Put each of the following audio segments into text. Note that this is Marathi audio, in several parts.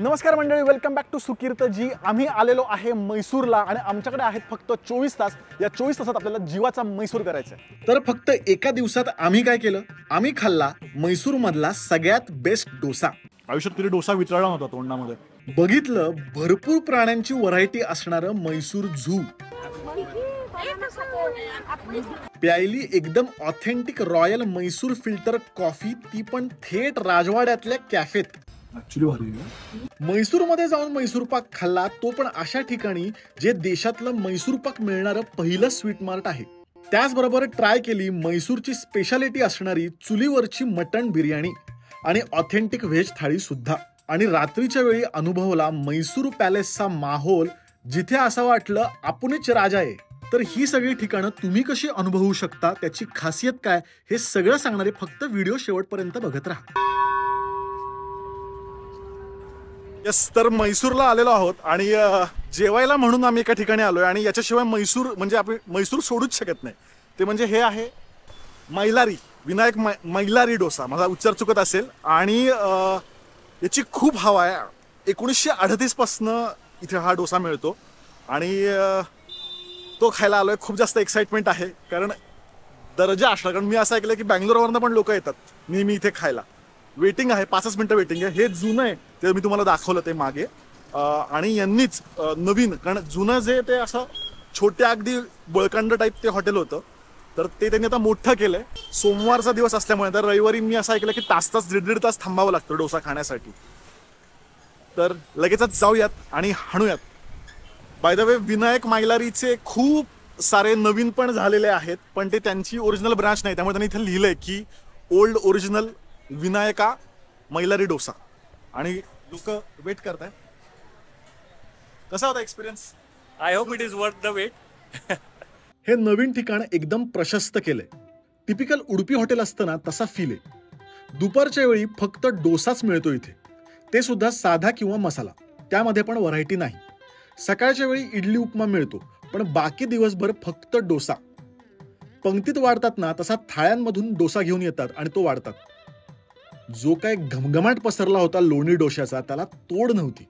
नमस्कार मंडळी, वेलकम बॅक टू सुकीर्त जी. आम्ही आलेलो आहे मैसूरला आणि आमच्याकडे आहेत फक्त 24 तास. या 24 तासात आपल्याला जीवाचा मैसूर करायचा आहे. तर फक्त एका दिवसात आम्ही काय केलं, आम्ही खाल्ला मैसूर मधला सगळ्यात बेस्ट डोसा. आयुष्यात कधी डोसा वितळला नव्हता तोंडामध्ये. बघितलं भरपूर प्राण्यांची व्हरायटी असणारं मैसूर झू. प्यायली एकदम authentic royal Mysore filter coffee, ती पण थेट राजवाड्यातल्या कॅफेत. ऍक्च्युली भारी. मैसूर मध्ये जाऊन मैसूर पाक खाल्ला, तो पण अशा ठिकाणी जे देशातलं मैसूर पाक मिळणारं पहिलं स्वीट मार्ट आहे. त्याचबरोबर ट्राय केली मैसूरची स्पेशालिटी असणारी चुलीवरची मटण बिर्याणी आणि ऑथेंटिक व्हेज थाळी सुद्धा. आणि रात्रीच्या वेळी अनुभवला मैसूर पॅलेसचा माहोल, जिथे असं वाटलं आपणच राजा आहे. तर ही सगळी ठिकाणं तुम्ही कशी अनुभवू शकता, त्याची खासियत काय, हे सगळं सांगणारे फक्त व्हिडिओ शेवटपर्यंत बघत राहा. यस, तर मैसूरला आलेलो आहोत आणि जेवायला म्हणून आम्ही एका ठिकाणी आलोय आणि याच्याशिवाय मैसूर म्हणजे आपण मैसूर सोडूच शकत नाही. ते म्हणजे हे आहे मैलारी, विनायक मैलारी डोसा. माझा उच्चार चुकत असेल. आणि याची खूप हवा आहे. 1938 पासनं इथे हा डोसा मिळतो आणि तो खायला आलोय. खूप जास्त एक्साइटमेंट आहे कारण दर्जा असला. कारण मी असं ऐकलं की बँगलोरवरनं पण लोक येतात नेहमी इथे खायला. वेटिंग आहे, 5 मिनिटं वेटिंग आहे. हे जुनं आहे, ते मी तुम्हाला दाखवलं ते मागे. आणि यांनीच नवीन, कारण जुनं जे ते असं छोट्या अगदी बळकांड टाईप ते हॉटेल होतं, तर ते त्यांनी आता मोठं केलंय. सोमवारचा दिवस असल्यामुळे तर रविवारी मी असं ऐकलं की तास 1.5 तास थांबावं लागतं डोसा खाण्यासाठी. तर लगेचच जाऊयात आणि हाणूयात. बाय द वे, विनायक मैलारीचे खूप सारे नवीन पण झालेले आहेत, पण ते त्यांची ओरिजिनल ब्रांच नाही, त्यामुळे त्यांनी इथे लिहिलंय की ओल्ड ओरिजिनल विनायका मैलारी डोसा. आणि लोक वेट करताय. कसा होता experience? I hope it is worth the wait. हे नवीन ठिकाण एकदम प्रशस्त केलंय. टिपिकल उडुपी हॉटेल असतं ना, तसा फील आहे. दुपारच्या वेळी फक्त डोसाच मिळतो इथे, ते सुद्धा साधा किंवा मसाला, त्यामध्ये पण व्हरायटी नाही. सकाळच्या वेळी इडली उपमा मिळतो, पण बाकी दिवसभर फक्त डोसा. पंक्तीत वाढतात ना, तसा थाळ्यांमधून डोसा घेऊन येतात आणि तो वाढतात. जो काय घमघमाट पसरला होता लोणी डोशाचा, त्याला तोड नव्हती.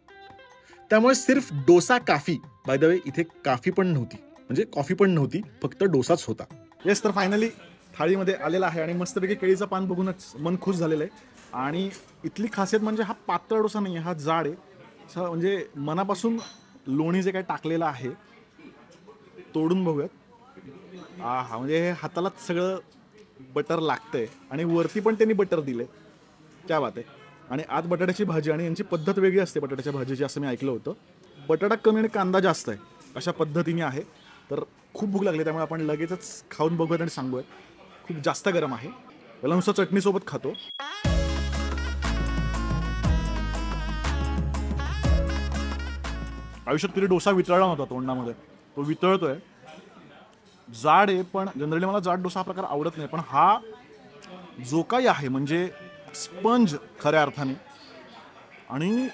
त्यामुळे सिर्फ डोसा काफी. बाय द वे, इथे काफी पण नव्हती, म्हणजे कॉफी पण नव्हती, फक्त डोसाच होता. येस, तर फायनली थाळीमध्ये आलेला आहे आणि मस्तपैकी केळीचं पान बघूनच मन खुश झालेलं आहे. आणि इथली खासियत म्हणजे हा पातळ डोसा नाही आहे, हा जाड आहे. म्हणजे मनापासून लोणी जे काही टाकलेलं आहे, तोडून बघूयात. हा म्हणजे हे हातालाच सगळं बटर लागतंय आणि वरती पण त्यांनी बटर दिले. क्या बात आहे. आणि आत बटाट्याची भाजी, आणि यांची पद्धत वेगळी असते बटाट्याच्या भाजीची, असं मी ऐकलं होतं. बटाटा कमी आणि कांदा जास्त आहे, अशा पद्धतीने आहे. तर खूप भूक लागली, त्यामुळे आपण लगेचच खाऊन बघूयात आणि सांगूयात. खूप जास्त गरम आहे. पहिला नुसतं चटणीसोबत खातो. आयुष्यात कधी डोसा वितळला नव्हता तोंडामध्ये, तो वितळतोय. जाड आहे, पण जनरली मला जाड डोसा हा प्रकार आवडत नाही, पण हा जो काही आहे म्हणजे स्पंज खऱ्या अर्थाने. आणि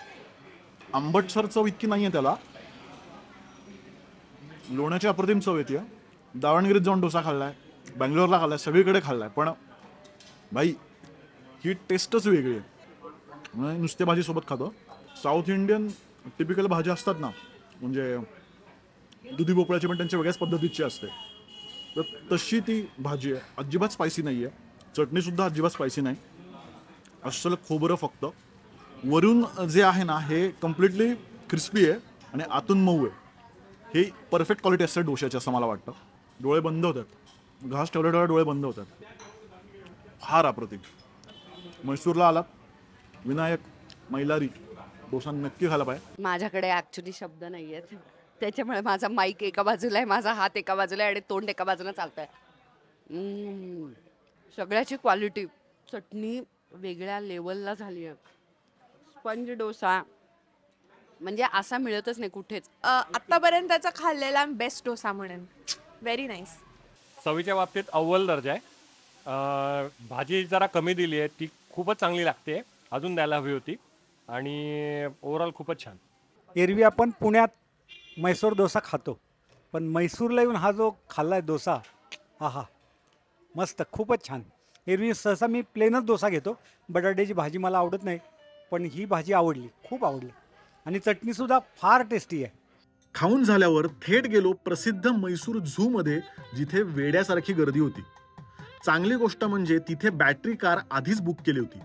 आंबटसर चव इतकी नाही आहे त्याला. लोण्याची अप्रतिम चव येते. दावणगिरीत जाऊन डोसा खाल्लाय, बँगलोरला खाल्लाय, सगळीकडे खाल्लाय, पण भाई ही टेस्टच वेगळी आहे. नुसत्या भाजीसोबत खातो. साऊथ इंडियन टिपिकल भाज्या असतात ना, म्हणजे दुधी भोपळ्याची पण त्यांच्या वेगळ्याच पद्धतीची असते, तर तशी ती भाजी आहे. अजिबात स्पायसी नाही आहे. चटणीसुद्धा अजिबात स्पायसी नाही. अस्सल खोबरं फक्त. वरून जे आहे ना, हे कम्प्लिटली क्रिस्पी आहे आणि आतून मऊ आहे. हे परफेक्ट क्वालिटी असते डोशाची, असं मला वाटतं. डोळे बंद होतात, घास ठेवल्या डोळे बंद होतात. फार अप्रतिम. मैसूरला आलात, विनायक मैलारी डोसा नक्की खायला पाहिजे. माझ्याकडे ॲक्च्युली शब्द नाही आहेत, त्याच्यामुळे माझा माईक एका बाजूला आहे, माझा हात एका बाजूला आहे आणि तोंड एका बाजूला चालतं आहे. सगळ्याची क्वालिटी, चटणी वेगळ्या लेवलला झाली आहे. स्पंज डोसा म्हणजे असा मिळतच नाही कुठेच. आत्तापर्यंतचा खाल्लेला बेस्ट डोसा म्हणेन. Very nice. चवीच्या बाबतीत अव्वल दर्जा आहे. भाजी जरा कमी दिली आहे, ती खूपच चांगली लागते, अजून द्यायला हवी होती. आणि ओव्हरऑल खूपच छान. एरवी आपण पुण्यात मैसूर डोसा खातो, पण मैसूरला येऊन हा जो खाल्ला आहे डोसा, आहा मस्त, खूपच छान. एरवी सहसा मी प्लेनच डोसा घेतो, बटाट्याची भाजी मला आवडत नाही, पण ही भाजी आवडली, खूप आवडली. आणि चटणीसुद्धा फार टेस्टी आहे. खाऊन झाल्यावर थेट गेलो प्रसिद्ध म्हैसूर झू मध्ये, जिथे वेड्यासारखी गर्दी होती. चांगली गोष्ट म्हणजे तिथे बॅटरी कार आधीच बुक केली होती,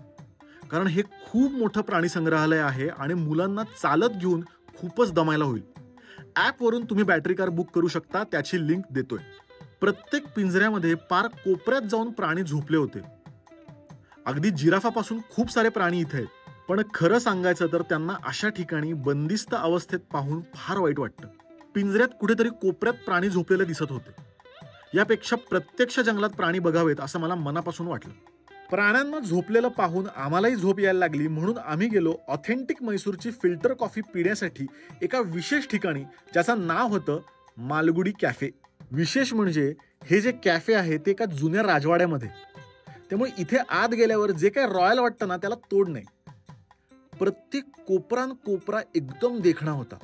कारण हे खूप मोठं प्राणी संग्रहालय आहे आणि मुलांना चालत घेऊन खूपच दमायला होईल. ॲपवरून तुम्ही बॅटरी कार बुक करू शकता, त्याची लिंक देतोय. प्रत्येक पिंजऱ्यामध्ये पार कोपऱ्यात जाऊन प्राणी झोपले होते. अगदी जिराफापासून खूप सारे प्राणी इथे आहेत, पण खरं सांगायचं तर त्यांना अशा ठिकाणी बंदिस्त अवस्थेत पाहून फार वाईट वाटतं. पिंजऱ्यात कुठेतरी कोपऱ्यात प्राणी झोपलेले दिसत होते. यापेक्षा प्रत्यक्ष जंगलात प्राणी बघावेत असं मला मनापासून वाटलं. प्राण्यांना झोपलेलं पाहून आम्हालाही झोप यायला लागली, म्हणून आम्ही गेलो ऑथेंटिक म्हैसूरची फिल्टर कॉफी पिण्यासाठी एका विशेष ठिकाणी, ज्याचं नाव होतं मालगुडी कॅफे. विशेष म्हणजे हे जे कॅफे आहे ते एका जुन्या राजवाड्यामध्ये, त्यामुळे इथे आत गेल्यावर जे काय रॉयल वाटतं ना, त्याला तोड नाही. प्रत्येक कोपरा एकदम देखणा होता,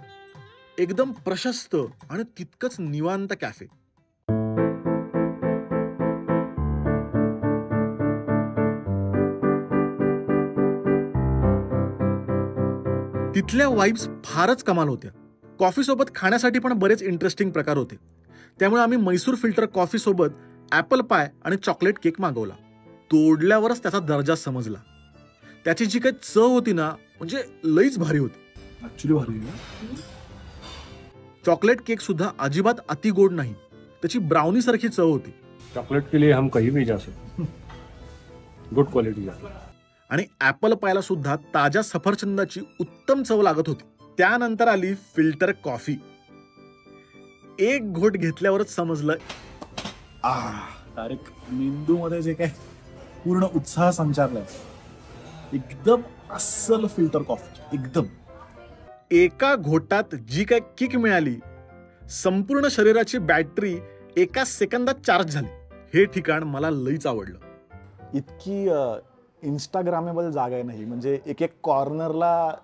एकदम प्रशस्त आणि तितकंच निवांत कॅफे. तिथल्या वाईब्स फारच कमाल होत्या. कॉफी सोबत खाण्यासाठी पण बरेच इंटरेस्टिंग प्रकार होते, त्यामुळे आम्ही म्हैसूर फिल्टर कॉफी सोबत ॲपल पाय आणि चॉकलेट केक मागवला. तोडल्यावरच त्याचा दर्जा समजला. त्याची जी काही चव होती ना, म्हणजे लईच भारी होती. ऍक्च्युली भारी. चॉकलेट केक सुद्धा अजिबात अति गोड नाही, त्याची ब्राउनी सारखी चव होती. चॉकलेट के लिए हम कहीं भी जा सकते, गुड क्वालिटी का. आणि ॲपल पायला सुद्धा ताज्या सफरचंदाची उत्तम चव लागत होती. त्यानंतर आली फिल्टर कॉफी. एक घोट घेतल्यावरच समजलं, डायरेक्ट मेंदू मध्ये जे काय पूर्ण उत्साह संचारलाय. एकदम अस्सल फिल्टर कॉफी, एकदम. एका घोटात जी काय किक मिळाली, संपूर्ण शरीराची बॅटरी एका सेकंदात चार्ज झाली. हे ठिकाण मला लईच आवडलं. इतकी इंस्टाग्रामेबल जागा आहे नाही, म्हणजे एक एक कॉर्नरला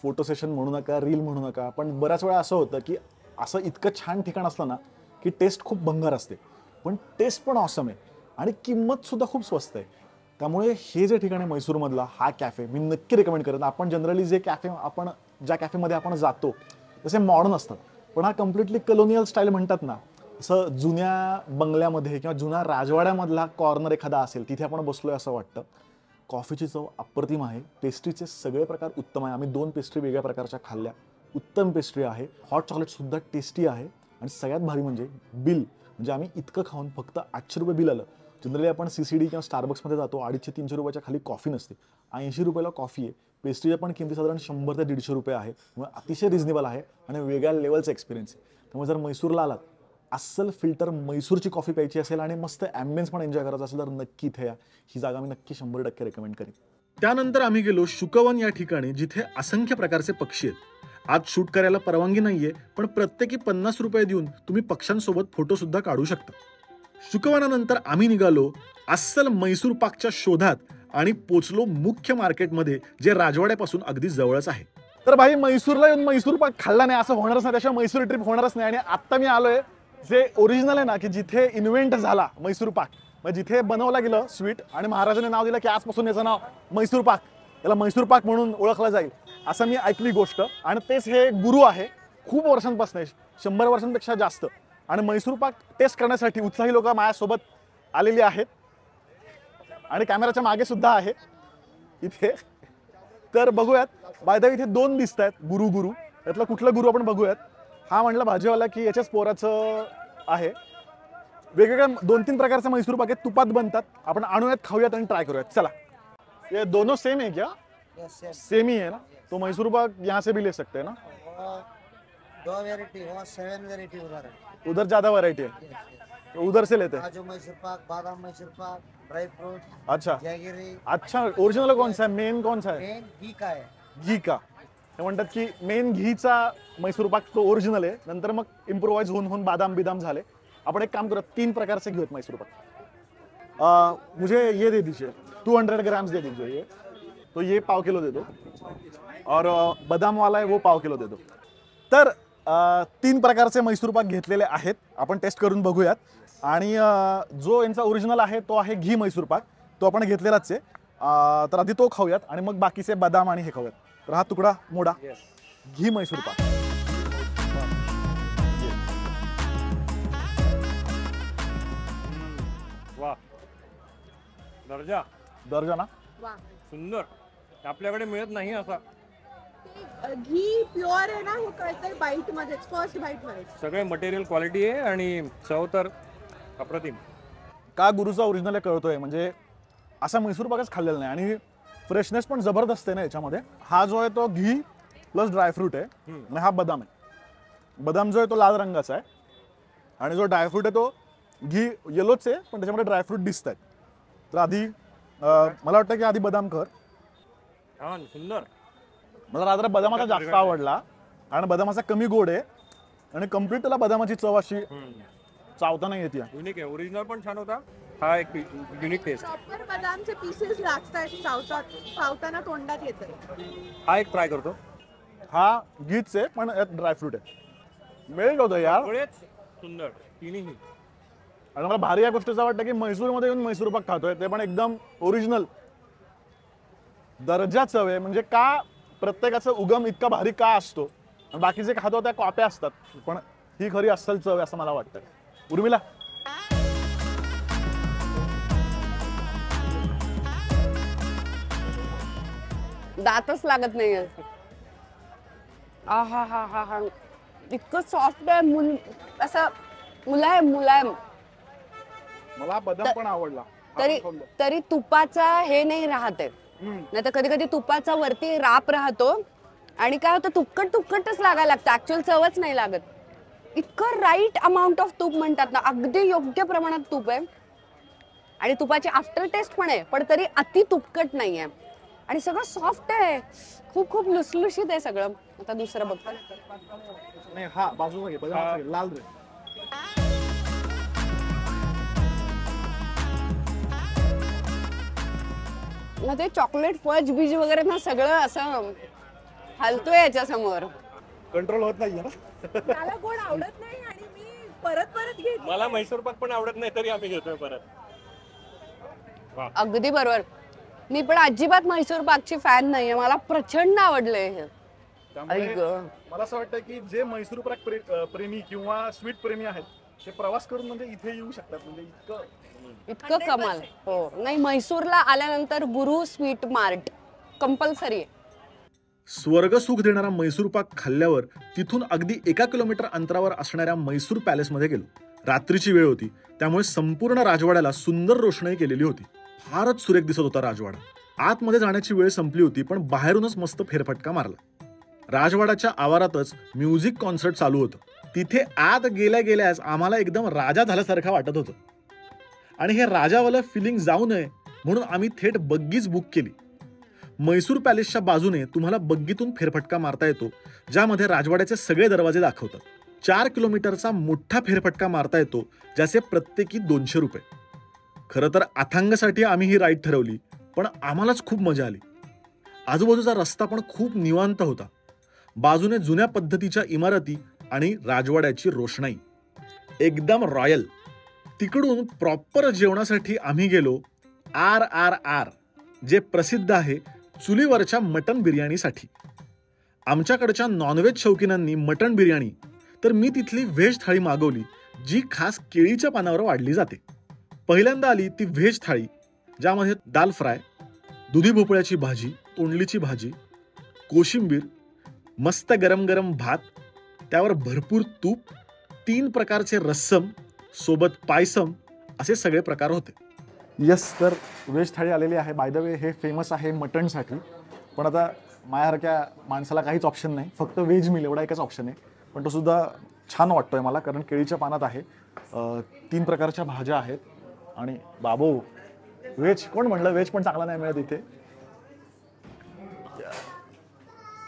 फोटो सेशन म्हणू नका, रील म्हणू नका, पण बऱ्याच वेळा असं होतं की असं इतकं छान ठिकाण असलं ना की टेस्ट खूप भंगार असते, पण टेस्ट पण ऑसम आहे आणि किंमत सुद्धा खूप स्वस्त आहे. त्यामुळे हे जे ठिकाण आहे म्हैसूरमधला हा कॅफे मी नक्की रेकमेंड करेन. आपण जनरली ज्या कॅफेमध्ये आपण जातो तसे मॉडर्न असतात, पण हा कम्प्लिटली कलोनियल स्टाईल म्हणतात ना, असं जुन्या बंगल्यामध्ये किंवा जुन्या राजवाड्यामधला कॉर्नर एखादा असेल, तिथे आपण बसलोय असं वाटतं. कॉफीची चव अप्रतिम आहे, पेस्ट्रीचे सगळे प्रकार उत्तम आहे. आम्ही 2 पेस्ट्री वेगळ्या प्रकारच्या खाल्ल्या, उत्तम पेस्ट्री आहे. हॉट चॉकलेटसुद्धा टेस्टी आहे. आणि सगळ्यात भारी म्हणजे बिल, म्हणजे आम्ही इतकं खाऊन फक्त 800 रुपये बिल आलं. जनरली आपण CCD किंवा स्टारबक्समध्ये जातो, 250-300 रुपयाच्या खाली कॉफी नसते. 80 रुपयाला कॉफी आहे. पेस्ट्रीच्या पण किमती साधारण 100 ते 150 रुपये आहे. त्यामुळे अतिशय रिजनेबल आहे आणि वेगळ्या लेवलचा एक्सपिरियन्स आहे. त्यामुळे जर म्हैसूरला आलात, अस्सल फिल्टर म्हैसूरची कॉफी प्यायची असेल आणि मस्त ॲम्बियन्स पण एन्जॉय करायचा असेल तर नक्की इथे या. ही जागा मी नक्की 100% रेकमेंड करेन. त्यानंतर आम्ही गेलो शुकवन या ठिकाणी, जिथे असंख्य प्रकारचे पक्षी आहेत. आज शूट करायला परवानगी नाहीये, पण प्रत्येकी 50 रुपये देऊन तुम्ही पक्ष्यांसोबत फोटो सुद्धा काढू शकता. शुकवनानंतर आम्ही निघालो अस्सल म्हैसूर पाकच्या शोधात आणि पोचलो मुख्य मार्केटमध्ये, जे राजवाड्यापासून अगदी जवळच आहे. तर भाई, म्हैसूरला येऊन म्हैसूर पाक खाल्ला नाही असं होणारच नाही, त्याशिवाय म्हैसूर ट्रिप होणारच नाही. आणि आत्ता मी आलोय जे ओरिजिनल आहे ना, की जिथे इन्व्हेंट झाला म्हैसूर पाक, म्हणजे जिथे बनवला गेलं स्वीट आणि महाराजांनी नाव दिलं की आजपासून याचं नाव म्हैसूर पाक, याला म्हैसूर पाक म्हणून ओळखला जाईल, असं मी ऐकली गोष्ट. आणि तेच हे गुरु आहे खूप वर्षांपासून, 100 वर्षांपेक्षा जास्त. आणि म्हैसूर पाक टेस्ट करण्यासाठी उत्साही लोक माझ्यासोबत आलेली आहेत आणि कॅमेराच्या मागे सुद्धा आहे इथे. तर बघूयात. बाय द वे इथे 2 दिसत आहेत गुरु. यातला कुठला गुरु आपण बघूयात. हा म्हणला भाजीवाला की याच्याच पोराचं आहे. वेगवेगळ्या 2-3 प्रकारचे म्हैसूर पाक आहेत, तुपात बनतात. आपण आणूयात, खाऊयात आणि ट्राय करूयात. चला. ये दोनों सेम है क्या? सेम ही है ना. तो मैसूर पाक यहाँ से भी ले सकते हैं ना? 2 वेराइटी, 7 वेराइटी उधर है. उधर ज्यादा वैरायटी है, तो उधर से लेते हैं. काजू मैसूर पाक, बादाम मैसूर पाक, ड्राई फ्रूट, अच्छा जैगरी. अच्छा. ओरिजिनल कौन सा है, मेन कौन सा है? मेन घी का है. घी का. ते म्हणतात की मेन घीचा मैसूर पाक तो ओरिजिनल आहे, नंतर मग इम्प्रोवाइज होऊन बादाम बिदाम झाले. आपण एक काम करूया, 3 प्रकार से घेऊयात मैसूर पाक. मुझे ये दे दीजिए, 200 ग्राम्स दे दीजिए ये. तो ये पाव किलो दे दो, और बदाम वाला है वो पाव किलो दे दो. तर 3 प्रकारचे मैसूर पाक घेतलेले आहेत, आपण टेस्ट करून बघूयात. आणि जो यांचा ओरिजिनल आहे तो आहे घी मैसूर पाक, तो आपण घेतलेलाच आहे. तर आधी तो खाऊयात आणि मग बाकीचे बदाम आणि हे खाऊयात. तर हा तुकडा मोडा. घी मैसूर पाक. वा, दर्जा दर्जा ना. वा. सुंदर. आपल्याकडे मिळत नाही असा. घी प्युअर आहे ना हे कळतंय बाईट मध्ये, फर्स्ट बाईट मध्ये. सगळे मटेरियल क्वालिटी आहे आणि चव तर अप्रतिम. का गुरुचा ओरिजिनल कळतोय, म्हणजे असा मैसूर पाकच खाल्लेला नाही आणि फ्रेशनेस पण जबरदस्त आहे ना याच्यामध्ये. हा जो आहे तो घी प्लस ड्रायफ्रूट आहे आणि हा बदाम आहे. बदाम जो आहे तो लाल रंगाचा आहे आणि जो ड्रायफ्रूट आहे तो घी येलोच आहे पण त्याच्यामध्ये ड्रायफ्रूट दिसत आहेत. तर आधी मला वाटतं की आधी बदाम कर. छान, सुंदर. मला रात्र बदामाचा जास्त आवडला आणि बदामाचा कमी गोड आहे आणि कम्प्लीट त्याला बदामाची चव अशी चावताना येते. युनिक आहे. ओरिजिनल पण छान होता. हा एक युनिक टेस्ट. प्रॉपर बदामचे पीसेस लागतात चावताना तोंडात येतं. हा एक ट्राय करतो. हा घीच आहे पण यात ड्रायफ्रूट आहे. मिळेल होतं यार. सगळेच सुंदर तिन्ही. आणि मला भारी या गोष्टीचं वाटतं की मैसूरमध्ये येऊन मैसूर पाक खातोय ते पण एकदम ओरिजिनल दर्जा चव आहे. म्हणजे का प्रत्येकाचा उगम इतका भारी का असतो आणि बाकीचे खातो त्या कॉप्या असतात पण ही खरी अस्सल चव आहे असं मला वाटतं. उर्मिला दातच लागत नाही. हा हा हा हा, इतकं सॉफ्ट आहे, असं मुलायम मुलायम. मला बदाम पण आवडला. तरी तुपाचा हे नाही राहते. नाही तर कधी कधी तुपाचा वरती राप राहतो आणि काय होतं तुपकटच लागायला लागतं, ऍक्च्युअल चवच नाही लागत. इतकं राईट अमाऊंट ऑफ तूप म्हणतात ना, अगदी योग्य प्रमाणात तूप आहे आणि तुपाची आफ्टर टेस्ट पण आहे पण तरी अति तुपकट नाही आहे आणि सगळं सॉफ्ट आहे. खूप खूप लुसलुशीत आहे सगळं. आता दुसरं बघतो. नाही हा बाजूला घे, बदामाचा घे, लाल रे. मग ते चॉकलेट फज बीज वगैरे ना सगळं असं हलतोय याच्या समोर. कंट्रोल होत नाही ना. मला कोण आवडत नाही आणि मी परत घेत. मला मैसूर पाक पण आवडत नाही तरी आम्ही घेतोय परत. अगदी बरोबर. मी पण अजिबात मैसूर पाकची फॅन नाहीये. मला प्रचंड आवडलंय हे. मला असं वाटतं की जे मैसूर पाक प्रेमी किंवा स्वीट प्रेमी आहेत ते प्रवास करून म्हणजे इथे येऊ शकतात. म्हणजे इतकं कमाल. हो नाही, मैसूरला आल्यानंतर गुरु स्वीट मार्ट कंपल्सरी आहे. स्वर्ग सुख देणारा मैसूर पाक खाल्ल्यावर तिथून अगदी 1 किलोमीटर अंतरावर असणाऱ्या मैसूर पॅलेसमध्ये गेलो. रात्रीची वेळ होती त्यामुळे संपूर्ण राजवाड्याला सुंदर रोषणाई केलेली होती. फारच सुरेख दिसत होता राजवाडा. आतमध्ये जाण्याची वेळ संपली होती पण बाहेरूनच मस्त फेरफटका मारला. राजवाड्याच्या आवारातच म्युझिक कॉन्सर्ट चालू होतं. तिथे आत गेल्याच आम्हाला एकदम राजा झाल्यासारखं वाटत होतं आणि हे राजावालं फिलिंग जाऊ नये म्हणून आम्ही थेट बग्गीच बुक केली. मैसूर पॅलेसच्या बाजूने तुम्हाला बग्गीतून फेरफटका मारता येतो ज्यामध्ये राजवाड्याचे सगळे दरवाजे दाखवतात. 4 किलोमीटरचा मोठा फेरफटका मारता येतो ज्याचे प्रत्येकी 200 रुपये. खरं तर अथांगसाठी आम्ही ही राईड ठरवली पण आम्हालाच खूप मजा आली. आजूबाजूचा रस्ता पण खूप निवांत होता. बाजूने जुन्या पद्धतीच्या इमारती आणि राजवाड्याची रोषणाई एकदम रॉयल. तिकडून प्रॉपर जेवणासाठी आम्ही गेलो RRR, जे प्रसिद्ध आहे चुलीवरच्या मटण बिर्याणीसाठी. आमच्याकडच्या नॉनव्हेज शौकीनांनी मटण बिर्याणी तर मी तिथली व्हेज थाळी मागवली जी खास केळीच्या पानावर वाढली जाते. पहिल्यांदा आली ती व्हेज थाळी ज्यामध्ये दाल फ्राय, दुधी भोपळ्याची भाजी, तोंडलीची भाजी, कोशिंबीर, मस्त गरम गरम भात, त्यावर भरपूर तूप, 3 प्रकारचे रस्सम सोबत पायसम असे सगळे प्रकार होते. यस, तर व्हेज थाळी आलेली आहे. बाय द वे हे फेमस आहे मटणसाठी पण आता माझ्यासारख्या माणसाला काहीच ऑप्शन नाही, फक्त व्हेज मिल एवढा एकच ऑप्शन आहे. पण तो सुद्धा छान वाटतोय मला कारण केळीच्या पानात आहे. 3 प्रकारच्या भाज्या आहेत आणि बाबो व्हेज कोण म्हणलं व्हेज पण चांगला नाही मिळत इथे.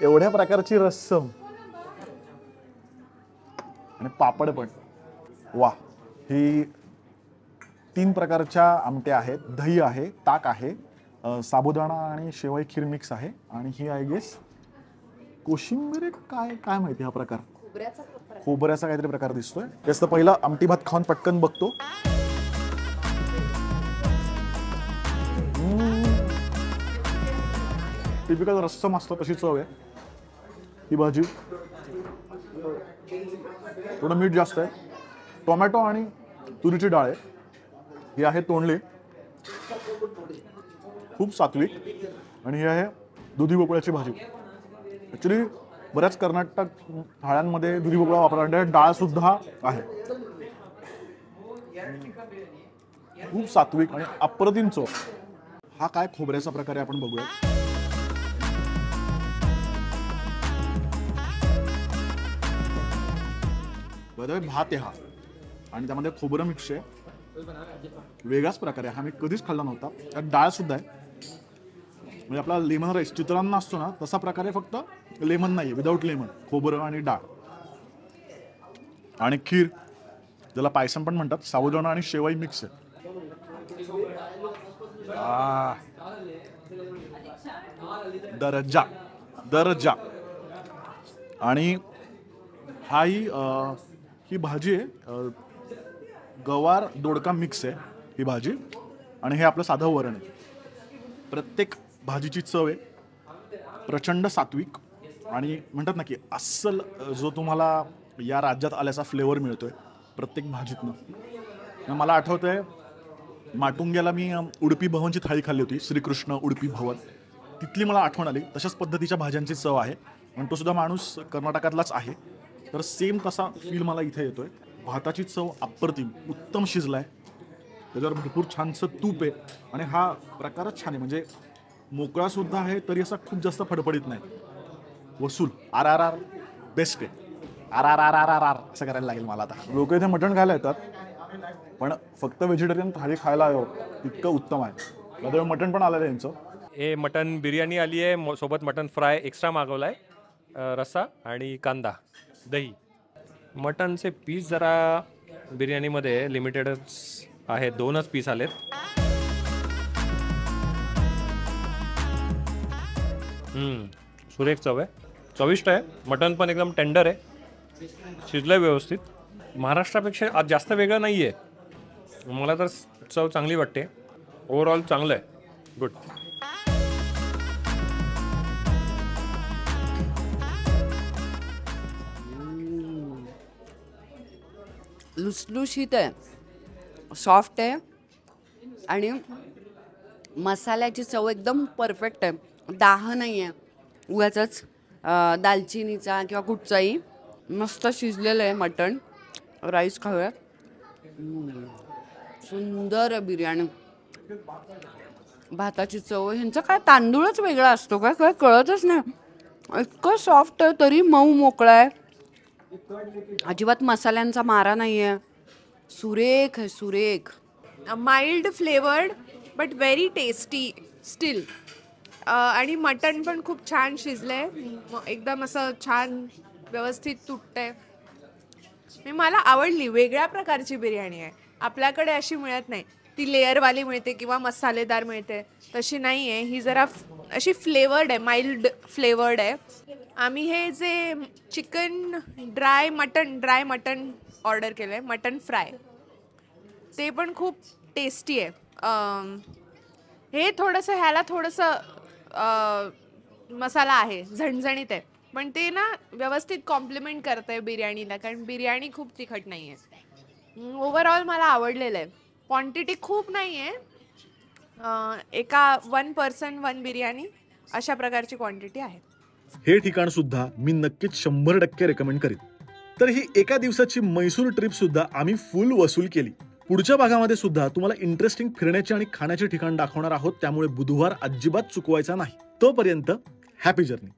एवढ्या प्रकारची रस्सम आणि पापड पण. वा, ही 3 प्रकारच्या आमट्या आहेत, दही आहे, ताक आहे, साबुदाणा आणि शेवई खीर मिक्स आहे आणि ही आय गेस कोशिंबीर काय काय माहिती हा प्रकार. खोबऱ्याचा काहीतरी प्रकार दिसतोय. तेच तर पहिला आमटी भात खाऊन पटकन बघतो. टिपिकल रस्सम असतो तशी चव आहे. ही भाजी, थोडं मीठ जास्त आहे, टोमॅटो आणि तुरीची डाळ आहे, ही आहे तोंडली, खूप सात्विक, आणि ही आहे दुधी भोपळ्याची भाजी. ॲक्च्युली बऱ्याच कर्नाटक थाळ्यांमध्ये दुधी भोपळा वापरला, डाळ सुद्धा आहे. खूप सात्विक आणि अप्रतिम चव. हा काय खोबऱ्याचा प्रकार आहे आपण बघूया. भात आहे हा, आणि त्यामध्ये खोबरं मिक्स आहे, वेगळाच प्रकार आहे, हा मी कधीच खाल्ला नव्हता. त्यात डाळ सुद्धा आहे, म्हणजे आपला लेमन राईस चित्रांना असतो ना तसा प्रकार आहे, फक्त लेमन नाही, विदाऊट लेमन, खोबरं आणि डाळ. आणि खीर, ज्याला पायसम पण म्हणतात, साबुदाणा आणि शेवई मिक्स आहे. दर्जा दर्जा. आणि ही भाजी आहे, गवार दोडका मिक्स आहे ही भाजी, आणि हे आपलं साधं वरण आहे. प्रत्येक भाजीची चव आहे प्रचंड सात्विक, आणि म्हणतात ना की अस्सल जो तुम्हाला या राज्यात आल्याचा फ्लेवर मिळतोय प्रत्येक भाजीतनं. मला आठवतंय माटुंग्याला मी उडपी भवनची थाळी खाल्ली होती, श्रीकृष्ण उडपी भवन, तिथली मला आठवण आली. तशाच पद्धतीच्या भाज्यांची चव आहे, आणि तो सुद्धा माणूस कर्नाटकातलाच आहे, तर सेम तसा फील मला इथे येतोय. भाताची चव अप्रतिम, उत्तम शिजलाय, त्याच्यावर भरपूर छानसं तूप आहे, आणि हा प्रकारच छान आहे, म्हणजे मोकळा सुद्धा आहे तरी असा खूप जास्त फडफडीत नाही. वसूल RRR बेस्ट आहे. RRR असं करायला लागेल मला आता. लोक इथे मटण खायला येतात, पण फक्त व्हेजिटेरियन थाळी खायला इतकं उत्तम आहे. त्यामुळे मटण पण आलेलं आहे यांचं. हे मटन बिर्याणी आली आहे, सोबत मटन फ्राय एक्स्ट्रा मागवला आहे, रस्सा आणि कांदा, दही. मटनचे पीस जरा बिर्याणीमध्ये लिमिटेडच आहेत, 2च पीस आलेत. सुरेख चव आहे, चविष्ट आहे. मटन पण एकदम टेंडर आहे, शिजलं व्यवस्थित. महाराष्ट्रापेक्षा आज जास्त वेगळं नाही आहे, मला तर चव चांगली वाटते. ओव्हरऑल चांगलं आहे, गुड. लुसलुशीत आहे, सॉफ्ट आहे, आणि मसाल्याची चव एकदम परफेक्ट आहे. दाह नाही आहे उगाचच दालचिनीचा किंवा कुठचाही. मस्त शिजलेलं आहे मटण. राईस खाऊया. सुंदर बिर्याणी. भाताची चव, ह्यांचा काय तांदूळच वेगळा असतो काय काय कळतच नाही. इतकं सॉफ्ट आहे तरी मऊ मोकळा आहे, अजिबात मसाल्यांचा मारा नाही आहे. सुरेख आहे, सुरेख. Mild flavoured but very tasty steel. आणि मटण पण खूप छान शिजलंय, एकदम असं छान व्यवस्थित तुटतंय. मला आवडली. वेगळ्या प्रकारची बिर्याणी आहे, आपल्याकडे अशी मिळत नाही. ती लेअरवाली मिळते किंवा मसालेदार मिळते, तशी नाही आहे. ही जरा अशी फ्लेवर्ड आहे, माइल्ड फ्लेवर्ड आहे. आम्ही हे जे चिकन ड्राय मटन ऑर्डर केलं आहे, मटन फ्राय, ते पण खूप टेस्टी आहे. हे थोडंसं, ह्याला थोडंसं मसाला आहे, झणझणीत आहे, पण ते ना व्यवस्थित कॉम्प्लिमेंट करत आहे बिर्याणीला, कारण बिर्याणी खूप तिखट नाही आहे. ओव्हरऑल मला आवडलेलं आहे. क्वांटिटी खूप नाही आहे, एका 1 पर्सन 1 बिर्याणी अशा प्रकारची क्वांटिटी आहे. हे ठिकाण सुद्धा मी नक्कीच 100% रेकमेंड करीन. तर ही एका दिवसाची म्हैसूर ट्रिप सुद्धा आम्ही फुल वसूल केली. पुढच्या भागामध्ये सुद्धा तुम्हाला इंटरेस्टिंग फिरण्याचे आणि खाण्याचे ठिकाण दाखवणार आहोत, त्यामुळे बुधवार अजिबात चुकवायचा नाही. तोपर्यंत हॅपी जर्नी.